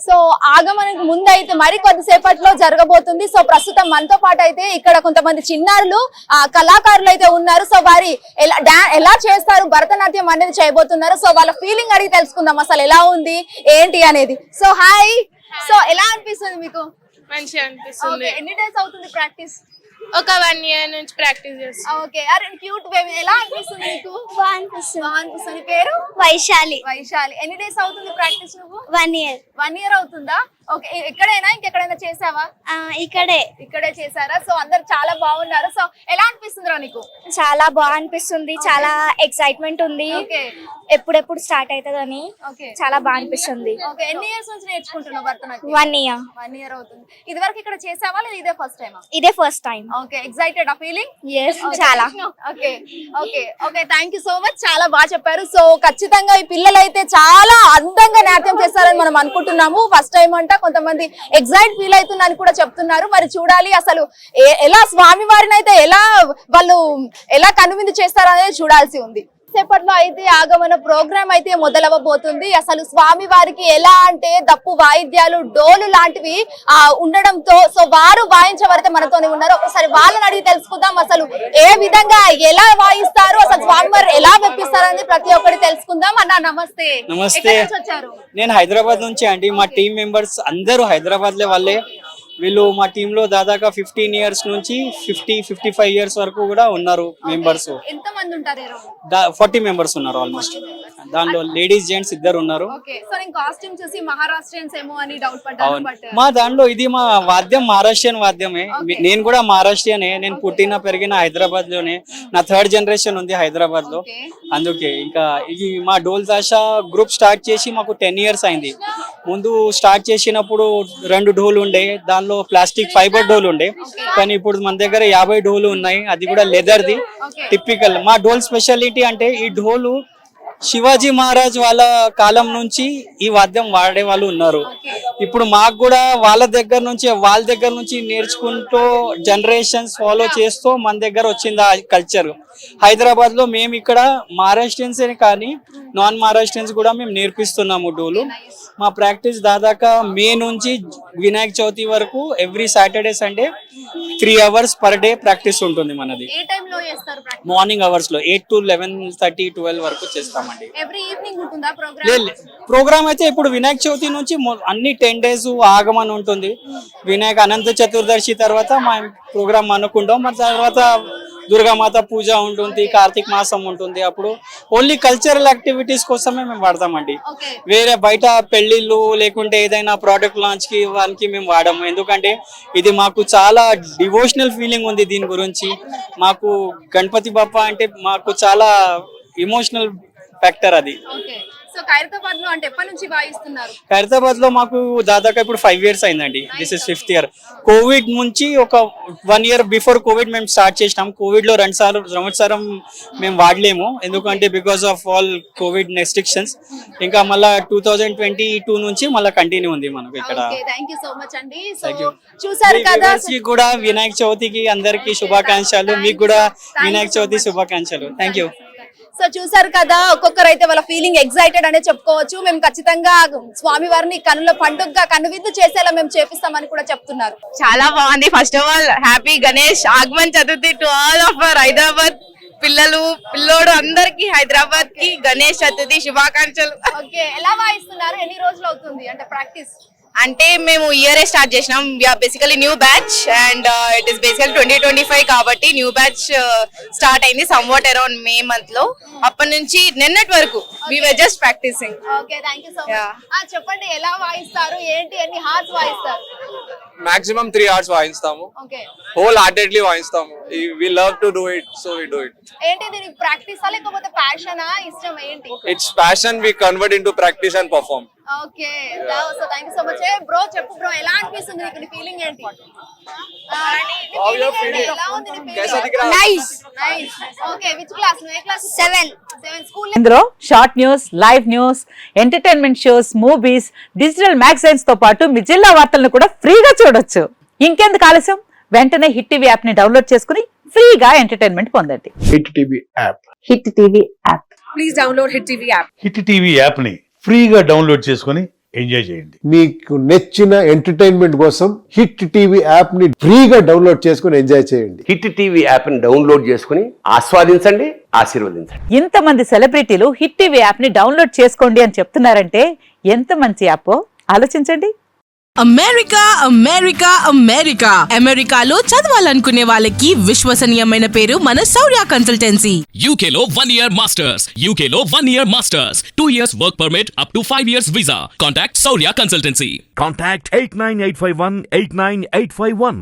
So ఆగమనకు ముందు అయితే మరి కొద్దిసేపట్లో జరగబోతుంది. సో ప్రస్తుతం మనతో పాటు అయితే ఇక్కడ కొంతమంది చిన్నారులు కళాకారులు అయితే ఉన్నారు. సో వారి ఎలా చేస్తారు భరతనాట్యం అనేది చేయబోతున్నారు. సో వాళ్ళ ఫీలింగ్ అడిగి తెలుసుకుందాం అసలు ఎలా ఉంది ఏంటి అనేది. సో హాయ్, సో ఎలా అనిపిస్తుంది మీకు? మంచిగా అనిపిస్తుంది. ఎన్ని డేస్ అవుతుంది ప్రాక్టీస్? ఒక 1 year నుంచి ప్రాక్టీస్ చేస్తాం. ఓకే, అరే క్యూట్ బేబీ, ఎలా అనిపిస్తుంది మీకు? బాగుంటుంది. పేరు వైశాలి. ఎన్ని డేస్ అవుతుంది ప్రాక్టీస్? నువ్వు 1 year. 1 year అవుతుందా? ఓకే, ఎక్కడైనా ఇంకెక్కడైనా చేసావా? ఇక్కడే చేసారా? సో అందరు చాలా బాగున్నారు. సో ఎలా అనిపిస్తుందిరా నీకు? చాలా బాగా అనిపిస్తుంది. చాలా ఎక్సైట్మెంట్ ఉంది. ఓకే, ఎప్పుడెప్పుడు స్టార్ట్ అవుతుందని చాలా బాగా అనిపిస్తుంది. ఓకే, ఎన్ని ఇయర్స్ నుంచి నేర్చుకుంటున్నావు భరతనాట్యం? 1 year. 1 year అవుతుంది. ఇది వరకు ఇక్కడ చేసావా లేదా ఇదే ఫస్ట్ టైమా? ఇదే ఫస్ట్ టైం. ఓకే, ఎక్సైటెడ్ ఆ ఫీలింగ్? చాలా. Okay okay okay, thank you so much, చాలా బాగా చెప్పారు. సో ఖచ్చితంగా ఈ పిల్లలు అయితే చాలా అందంగా నాట్యం చేస్తారని మనం అనుకుంటున్నాము. ఫస్ట్ టైం అంట, కొంతమంది ఎగ్జైట్ ఫీల్ అవుతుందని కూడా చెప్తున్నారు. మరి చూడాలి అసలు ఎలా స్వామి వారిని అయితే వాళ్ళు ఎలా కనువిందు చేస్తారనేది చూడాల్సి ఉంది. సేపట్లో అయితే ఆగమన ప్రోగ్రామ్ అయితే మొదలవ్వబోతుంది. అసలు స్వామి వారికి ఎలా అంటే దప్పు వాయిద్యాలు, డోలు లాంటివి ఉండడంతో సో వారు వాయించవరైతే మనతోనే ఉన్నారు. ఒకసారి వాళ్ళని అడిగి తెలుసుకుందాం అసలు ఏ విధంగా ఎలా వాయిస్తారు, అసలు స్వామి వారు ఎలా వెప్పిస్తారు అనేది ప్రతి ఒక్కటి తెలుసుకుందాం. అన్న నమస్తే. నమస్తే, నేను హైదరాబాద్ నుంచి అండి. మా టీం మెంబర్స్ అందరూ హైదరాబాద్ లో వాళ్ళే. వీళ్ళు మా టీమ్ లో దాదాపు 15 years నుంచి 50-55 years వరకు కూడా ఉన్నారు మెంబర్స్. ఎంత మంది ఉంటారు? 40 members ఉన్నారు ఆల్మోస్ట్. దానిలో లేడీస్ జెంట్స్ ఇద్దరు ఉన్నారు. మా దాంట్లో ఇది మా వాద్యం మహారాష్ట్రియన్ వాద్యమే. నేను కూడా మహారాష్ట్రియనే. నేను పుట్టిన పెరిగిన హైదరాబాద్ లోనే. నా 3rd generation ఉంది హైదరాబాద్ లో. అందుకే ఇంకా ఇది మా డోల్ దాషా గ్రూప్ స్టార్ట్ చేసి మాకు 10 years అయింది. ముందు స్టార్ట్ చేసినప్పుడు 2 డోలు ఉండే, దానిలో ప్లాస్టిక్ ఫైబర్ డోలు ఉండే. కానీ ఇప్పుడు మన దగ్గర 50 డోలు ఉన్నాయి. అది కూడా లెదర్ది టిపికల్. మా డోల్ స్పెషాలిటీ అంటే ఈ డోలు శివాజీ మహారాజ్ వాళ్ళ కాలం నుంచి ఈ వాద్యం వాడే వాళ్ళు ఉన్నారు. ఇప్పుడు మాకు కూడా వాళ్ళ దగ్గర నుంచి నేర్చుకుంటూ జనరేషన్స్ ఫాలో చేస్తూ మన దగ్గర వచ్చింది ఆ కల్చర్. హైదరాబాద్ లో మేము ఇక్కడ మహారాష్ట్రియన్స్ కానీ నాన్ మహారాష్ట్రియన్స్ కూడా మేము నేర్పిస్తున్నాము డోలు. మా ప్రాక్టీస్ దాదాపు మే నుంచి వినాయక చవితి వరకు every Saturday Sunday 3 hours per day practice ఉంటుంది మనది. మార్నింగ్ అవర్స్ లో 8 to 11:30, 12 వరకు చేస్తామండి. ప్రోగ్రామ్ అయితే ఇప్పుడు వినాయక చవితి నుంచి అన్ని 10 days ఆగమన్ ఉంటుంది. వినాయక అనంత చతుర్దశి తర్వాత మా ప్రోగ్రామ్ అనుకుంటాం. మరి తర్వాత దుర్గామాత పూజ ఉంటుంది, కార్తీక మాసం ఉంటుంది. అప్పుడు ఓన్లీ కల్చరల్ యాక్టివిటీస్ కోసమే మేము వాడతామండి. వేరే బయట పెళ్లిళ్ళు లేకుంటే ఏదైనా ప్రోడక్ట్ లాంచ్ కి వానికి మేము వాడము. ఎందుకంటే ఇది మాకు చాలా డివోషనల్ ఫీలింగ్ ఉంది దీని గురించి. మాకు గణపతి బప్ప అంటే మాకు చాలా ఎమోషనల్ ఫ్యాక్టర్ అది. ఖైరతాబాద్ లో మాకు దాదాపు ఇప్పుడు 5 years అయిందండి. This is 5th year. Covid నుంచి ఒక 1 year బిఫోర్ కోవిడ్ మేము స్టార్ట్ చేసినాం. కోవిడ్ లో 2 సంవత్సరం మేము వాడలేము, ఎందుకంటే because of all Covid restrictions. ఇంకా మళ్ళా 2022 నుంచి మళ్ళీ కంటిన్యూ ఉంది మనకు ఇక్కడ. చూసారు కదా, కూడా వినాయక చవితికి అందరికి శుభాకాంక్షలు. మీకు కూడా వినాయక చవితి శుభాకాంక్షలు. Thank you. సో చూసారు కదా, ఒక్కొక్కరు అయితే వాళ్ళ ఫీలింగ్ ఎక్సైటెడ్ అనే చెప్పుకోవచ్చు. మేము ఖచ్చితంగా స్వామి వారిని కనుల పండుగగా కనువిందు చేసేలా మేము చేపిస్తామని కూడా చెప్తున్నారు. చాలా బాగుంది. First of all happy Ganesh Agaman Chaturthi to all of our Hyderabad పిల్లోడు అందరికి హైదరాబాద్ కి గణేష్ చతుర్థి శుభాకాంక్షలు. ఓకే, ఎలా వాయిస్తున్నారు? ఎన్ని రోజులు అవుతుంది అంటే ప్రాక్టీస్? అంటే మేము ఇయర్ స్టార్ట్ చేసినాం. We're basically new batch and it is basically 2025 కాబట్టి న్యూ బ్యాచ్ స్టార్ట్ అయింది సమ్వాట్ అరౌండ్ మే మంత్ లో. అప్పటి నుంచి నిన్నటి వరకు we were just practicing. Okay, thank you so much. చెప్పండి ఎలా వాయిస్తారు, ఏంటి, ఎన్ని హార్స్ వాయిస్తారు? మాక్సిమం 3 hours వాయిస్తాము. ఓకే, హోల్ హార్టెడ్లీ వాయిస్తాము. we love to do it, so we do it. ఏంటి దీనికి ప్రాక్టీసా లేకపోతే ప్యాషనా, ఇష్టం ఏంటి? It's passion we convert into practice and perform. Okay, so thank you so much. Bro చెప్పు బ్రో, ఎలా అనిపిస్తుంది నీకు? నీ ఫీలింగ్ ఏంటి? How you feeling? ఎలా ఉంది నీ ఫీలింగ్? कैसा दिख रहा है? నైస్. Okay, which class? ఏ క్లాస్? 7. స్కూల్. ఇందులో short news, live news, entertainment shows, movies, digital magazines తో పాటు మీ జిల్లా వార్తలను కూడా ఫ్రీగా చూడొచ్చు. ఇంకెందుకు ఆలస్యం, వెంటనే హిట్ టీవీ యాప్ ని డౌన్లోడ్ చేసుకుని ఫ్రీగా ఎంటర్టైన్మెంట్ పొందండి. Hit TV app. Hit TV app. Please download hit TV app. Hit TV app ని ఫ్రీగా డౌన్లోడ్ చేసుకుని ఎంజాయ్ చేయండి. మీకు నచ్చిన ఎంటర్టైన్మెంట్ కోసం హిట్ టీవీ యాప్ ని ఫ్రీగా డౌన్లోడ్ చేసుకుని ఎంజాయ్ చేయండి. హిట్ టీవీ యాప్ ని డౌన్లోడ్ చేసుకుని ఆస్వాదించండి, ఆశీర్వదించండి. ఇంతమంది సెలబ్రిటీలు హిట్ టీవీ యాప్ ని డౌన్లోడ్ చేసుకోండి అని చెప్తున్నారంటే ఎంత మంచి యాప్ ఆలోచించండి. అమెరికా అమెరికా అమెరికా అమెరికాలో చదవాలనుకునే వాళ్ళకి విశ్వసనీయమైన పేరు మన శౌర్య కన్సల్టెన్సీ. UK లో 1 year masters, UK లో 1 year masters, 2 years work permit up to 5 years visa. Contact Saurya Consultancy. Contact 89851 89851.